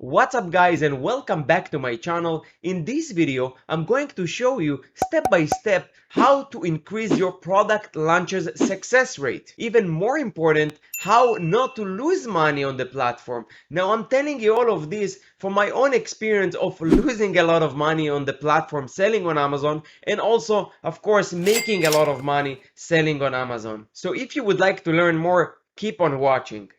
What's up guys, and welcome back to my channel. In this video, I'm going to show you step by step how to increase your product launches success rate. Even more important, how not to lose money on the platform. Now I'm telling you all of this from my own experience of losing a lot of money on the platform selling on Amazon, and also of course making a lot of money selling on Amazon. So if you would like to learn more, keep on watching.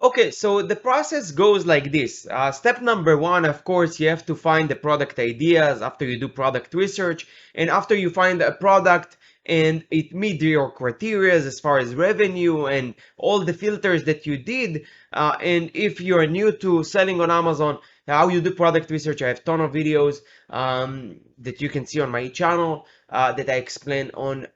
Okay, so the process goes like this. Step number one, of course, you have to find the product ideas after you do product research. And after you find a product and it meets your criteria as far as revenue and all the filters that you did, and if you're new to selling on Amazon, how you do product research, I have a ton of videos that you can see on my channel that I explain on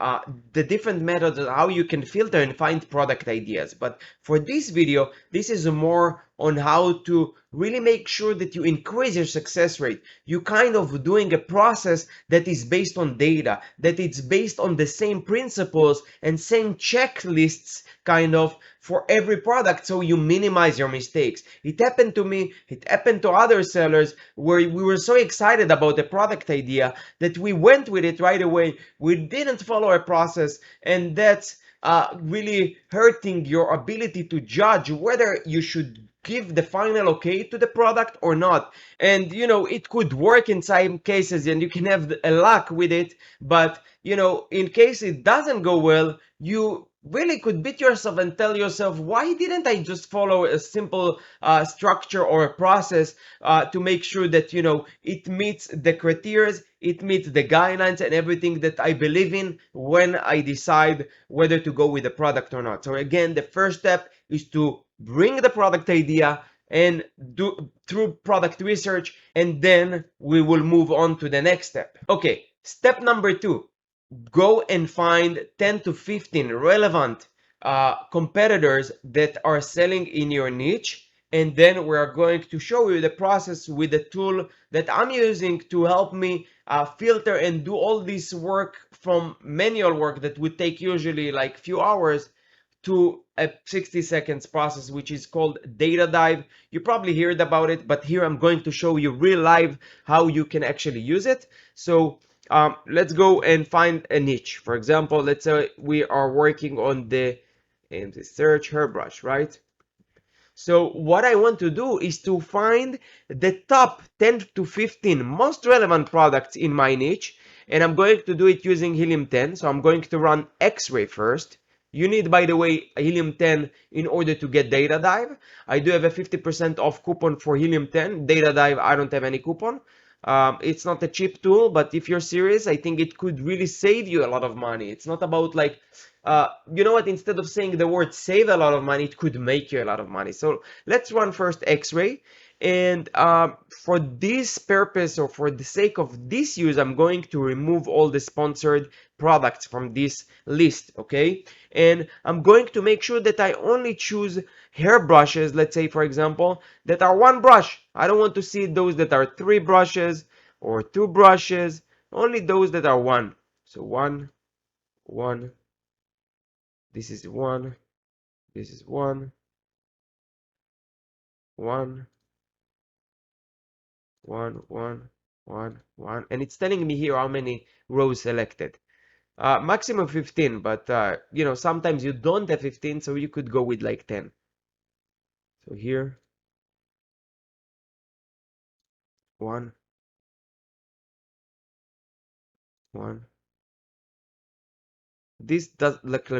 the different methods of how you can filter and find product ideas. But for this video, this is more on how to really make sure that you increase your success rate. You kind of doing a process that is based on data, that it's based on the same principles and same checklists kind of for every product, so you minimize your mistakes. It happened to me, it happened to other sellers where we were so excited about the product idea that we went with it right away. We didn't follow a process, and that's really hurting your ability to judge whether you should give the final okay to the product or not. And you know, it could work in some cases and you can have a luck with it, but you know, in case it doesn't go well, you really could beat yourself and tell yourself, why didn't I just follow a simple structure or a process to make sure that, you know, it meets the criteria, it meets the guidelines and everything that I believe in when I decide whether to go with the product or not. So again, the first step is to bring the product idea and do through product research, and then we will move on to the next step. Okay, step number two. Go and find 10 to 15 relevant competitors that are selling in your niche, and then we are going to show you the process with the tool that I'm using to help me filter and do all this work from manual work that would take usually like few hours to a 60 seconds process, which is called data dive. You probably heard about it, but here I'm going to show you real live how you can actually use it. So let's go and find a niche. For example, let's say we are working on the search hairbrush, right? So what I want to do is to find the top 10 to 15 most relevant products in my niche, and I'm going to do it using Helium 10. So I'm going to run X-ray first. You need, by the way, a Helium 10 in order to get Data Dive. I do have a 50% off coupon for Helium 10. Data Dive, I don't have any coupon. It's not a cheap tool, but if you're serious, I think it could really save you a lot of money. It's not about like, you know what, instead of saying the word save a lot of money, it could make you a lot of money. So let's run first X-ray. And for this purpose, or for the sake of this use, I'm going to remove all the sponsored products from this list, okay? And I'm going to make sure that I only choose hairbrushes, let's say for example, that are one brush. I don't want to see those that are 3 brushes or 2 brushes, only those that are one. So one, this is one, this is one, one, and it's telling me here how many rows selected. Maximum 15, but you know, sometimes you don't have 15, so you could go with like 10. So here, one. This does look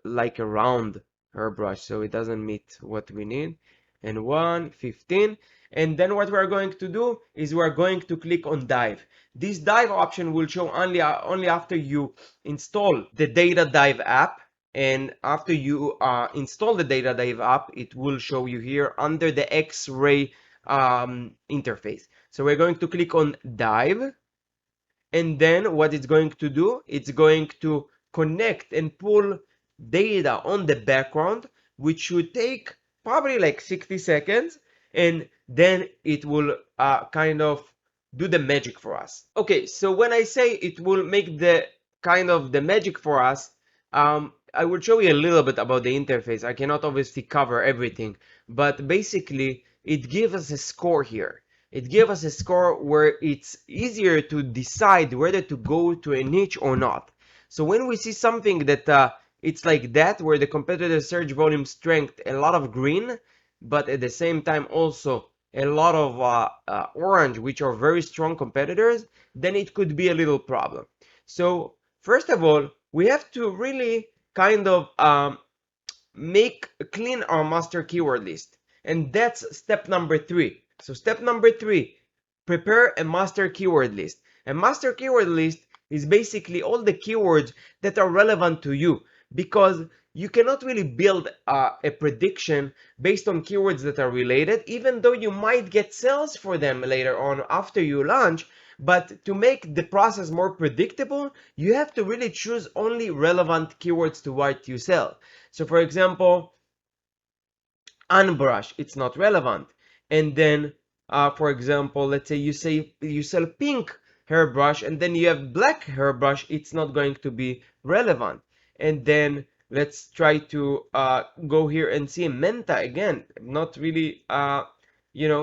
like a round hairbrush, so it doesn't meet what we need. And 115. And then what we're going to do is we're going to click on dive. This dive option will show only after you install the Data Dive app. And after you install the Data Dive app, it will show you here under the X-ray interface. So we're going to click on dive. And then what it's going to do, it's going to connect and pull data on the background, which should take probably like 60 seconds, and then it will kind of do the magic for us. Okay, so when I say it will make the kind of the magic for us, I will show you a little bit about the interface. I cannot obviously cover everything, but basically it gives us a score here. It gives us a score where it's easier to decide whether to go to a niche or not. So when we see something that it's like that, where the competitor search volume strength, a lot of green, but at the same time also a lot of orange, which are very strong competitors, then it could be a little problem. So first of all, we have to really kind of clean our master keyword list. And that's step number 3. So step number 3, prepare a master keyword list. A master keyword list is basically all the keywords that are relevant to you, because you cannot really build a prediction based on keywords that are related, even though you might get sales for them later on after you launch. But to make the process more predictable, you have to really choose only relevant keywords to what you sell. So for example, unbrush, it's not relevant. And then, for example, let's say you sell pink hairbrush and then you have black hairbrush, it's not going to be relevant. And then let's try to go here and see menta again, not really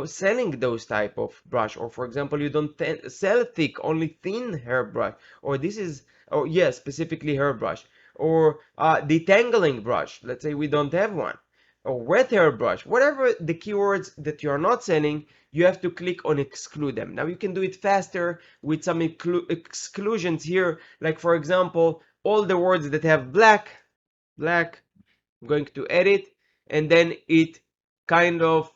selling those type of brush. Or for example, you don't sell thick, only thin hairbrush, or this is, oh yeah, specifically hairbrush. Or detangling brush, let's say we don't have one. Or wet hairbrush, whatever the keywords that you are not selling, you have to click on exclude them. Now you can do it faster with some exclusions here, like for example, all the words that have black, I'm going to edit, and then it kind of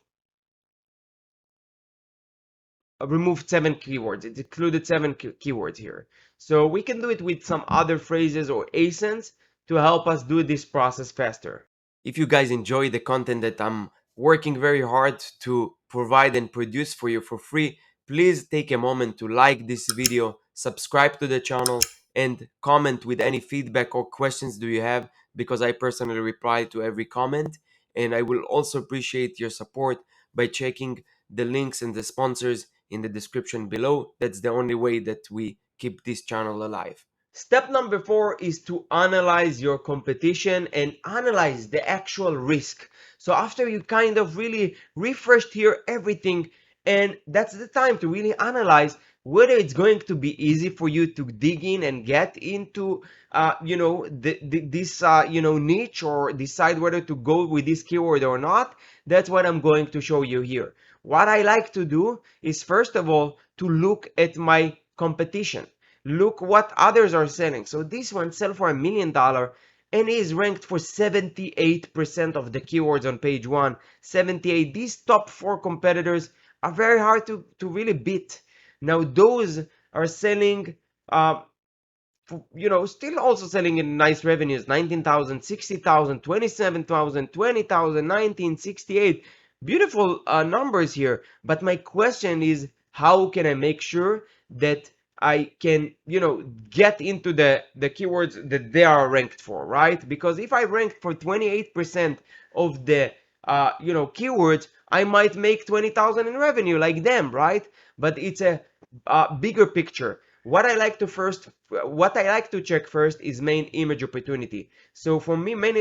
removed 7 keywords. It included 7 keywords here. So we can do it with some other phrases or ASINs to help us do this process faster. If you guys enjoy the content that I'm working very hard to provide and produce for you for free, please take a moment to like this video, subscribe to the channel, and comment with any feedback or questions do you have, because I personally reply to every comment. And I will also appreciate your support by checking the links and the sponsors in the description below. That's the only way that we keep this channel alive. Step number 4 is to analyze your competition and analyze the actual risk. So after you kind of really refreshed here everything, and that's the time to really analyze whether it's going to be easy for you to dig in and get into this niche, or decide whether to go with this keyword or not. That's what I'm going to show you here. What I like to do is, first of all, to look at my competition. Look what others are selling. So this one sell for $1 million and is ranked for 78% of the keywords on page 1. 78. These top 4 competitors are very hard to really beat. Now those are selling still also selling in nice revenues, 19,000, 60,000, 27,000, 20,000, 19, 68. Beautiful numbers here. But my question is, how can I make sure that I can, get into the keywords that they are ranked for, right? Because if I ranked for 28% of the, keywords, I might make 20,000 in revenue like them, right? But it's a bigger picture. What I like to check first is main image opportunity. So for me, main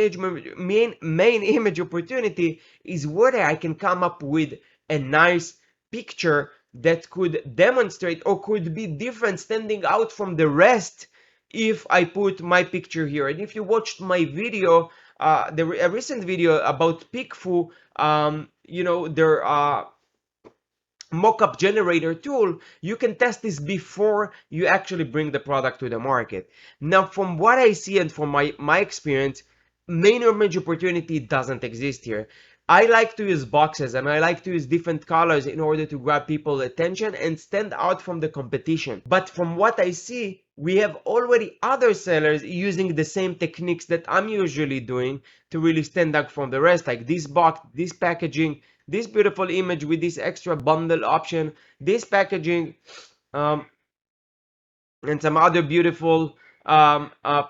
image opportunity is whether I can come up with a nice picture that could demonstrate or could be different, standing out from the rest, if I put my picture here. And if you watched my video, a recent video about Pickfu, their mockup generator tool, you can test this before you actually bring the product to the market. Now, from what I see and from my experience, main image opportunity doesn't exist here. I like to use boxes and I like to use different colors in order to grab people's attention and stand out from the competition. But from what I see, we have already other sellers using the same techniques that I'm usually doing to really stand out from the rest, like this box, this packaging, this beautiful image with this extra bundle option, this packaging, and some other beautiful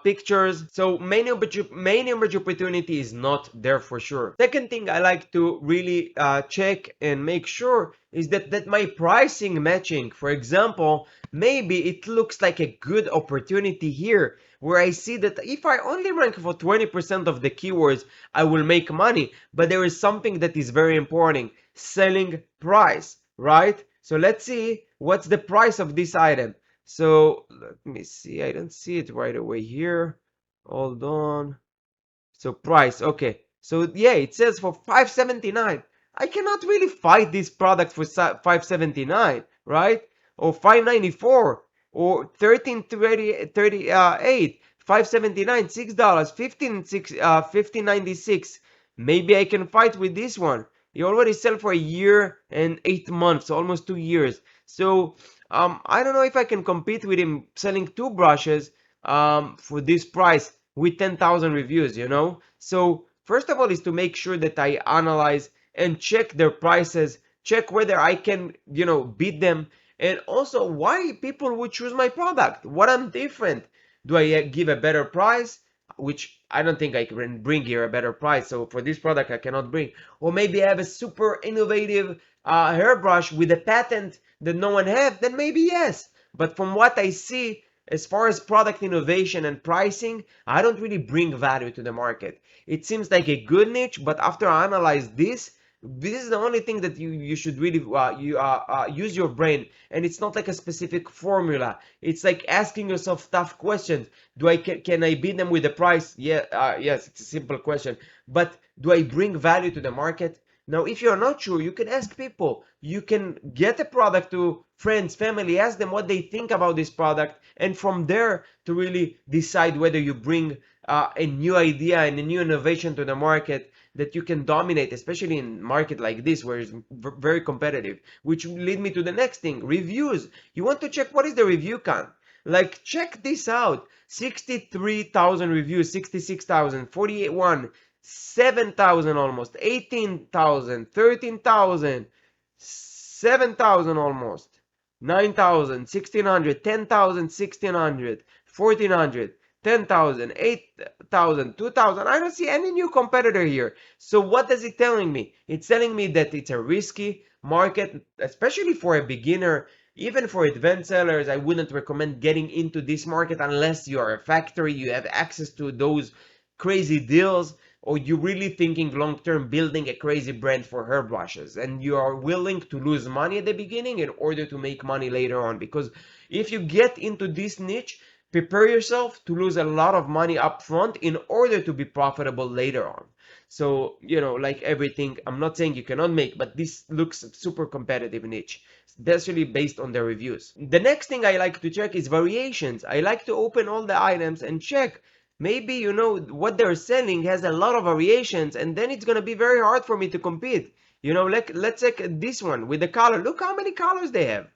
pictures. So main image opportunity is not there for sure. Second thing I like to really check and make sure is that my pricing matching. For example, maybe it looks like a good opportunity here, where I see that if I only rank for 20% of the keywords, I will make money. But there is something that is very important, selling price, right? So let's see what's the price of this item. So let me see, I don't see it right away here. Hold on. So price, okay. So yeah, it says for 579. I cannot really fight this product for 579, right? Or 594 or 1338, 579, $6, 1596. Maybe I can fight with this one. He already sell for a year and 8 months, almost 2 years. So I don't know if I can compete with him selling two brushes for this price with 10,000 reviews, you know? So first of all is to make sure that I analyze and check their prices, check whether I can, beat them, and also why people would choose my product. What I'm different? Do I give a better price? Which I don't think I can bring here a better price. So for this product, I cannot bring. Or maybe I have a super innovative hairbrush with a patent that no one has. Then maybe yes. But from what I see, as far as product innovation and pricing, I don't really bring value to the market. It seems like a good niche, but after I analyze this is the only thing that you should really use your brain, and it's not like a specific formula. It's like asking yourself tough questions. Can I beat them with the price? Yeah, yes, it's a simple question. But do I bring value to the market? Now, if you're not sure, you can ask people. You can get a product to friends, family, ask them what they think about this product, and from there to really decide whether you bring a new idea and a new innovation to the market that you can dominate, especially in market like this where it's very competitive. Which lead me to the next thing, reviews. You want to check what is the review count. Like, check this out. 63,000 reviews, 66,000, 48,1, 7,000 almost, 18,000, 13,000, 7,000 almost, 9,000, 1,600, 10,000, 1,600, 1,400, 10,000, 8,000, 2,000. I don't see any new competitor here. So what is it telling me? It's telling me that it's a risky market, especially for a beginner. Even for advanced sellers, I wouldn't recommend getting into this market unless you are a factory, you have access to those crazy deals, or you're really thinking long term building a crazy brand for hairbrushes and you are willing to lose money at the beginning in order to make money later on. Because if you get into this niche, prepare yourself to lose a lot of money up front in order to be profitable later on. So, like everything, I'm not saying you cannot make, but this looks super competitive niche, especially based on the reviews. The next thing I like to check is variations. I like to open all the items and check. Maybe, what they're selling has a lot of variations, and then it's going to be very hard for me to compete. Let's check this one with the color. Look how many colors they have.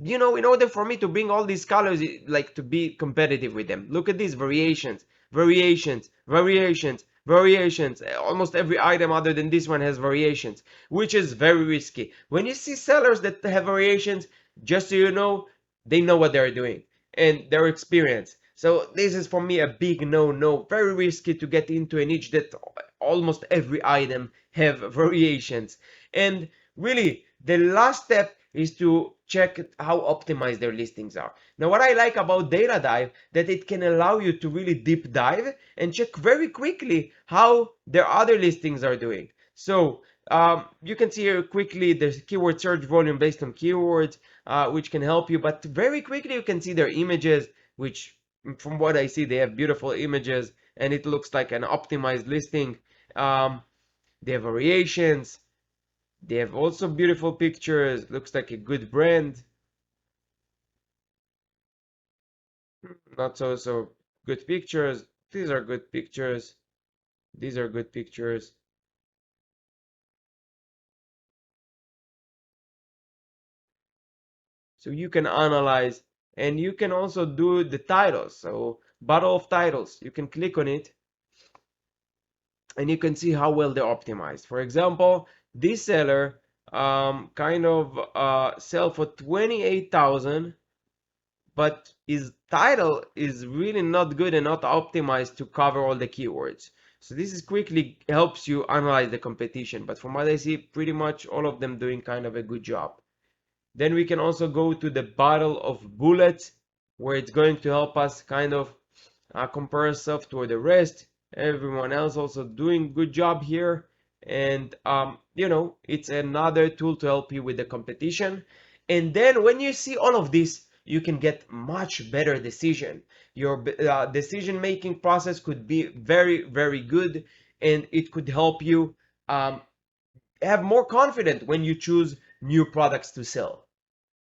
In order for me to bring all these colors, like to be competitive with them. Look at these variations, variations, variations, variations. Almost every item other than this one has variations, which is very risky. When you see sellers that have variations, just so you know, they know what they're doing and their experience. So this is for me a big no, very risky to get into a niche that almost every item have variations. And really, the last step is to check how optimized their listings are. Now, what I like about Data Dive, that it can allow you to really deep dive and check very quickly how their other listings are doing. So you can see here quickly the keyword search volume based on keywords, which can help you. But very quickly you can see their images, which from what I see, they have beautiful images and it looks like an optimized listing. They have variations. They have also beautiful pictures. Looks like a good brand. Not so good pictures. These are good pictures. These are good pictures. So you can analyze and you can also do the titles. So bottle of titles, you can click on it and you can see how well they're optimized. For example, this seller kind of sell for 28,000, but his title is really not good and not optimized to cover all the keywords. So this is quickly helps you analyze the competition. But from what I see, pretty much all of them doing kind of a good job. Then we can also go to the bottle of bullets, where it's going to help us kind of compare yourself to the rest. Everyone else also doing good job here. And it's another tool to help you with the competition. And then when you see all of this, you can get much better decision. Your decision making process could be very, very good, and it could help you have more confidence when you choose new products to sell.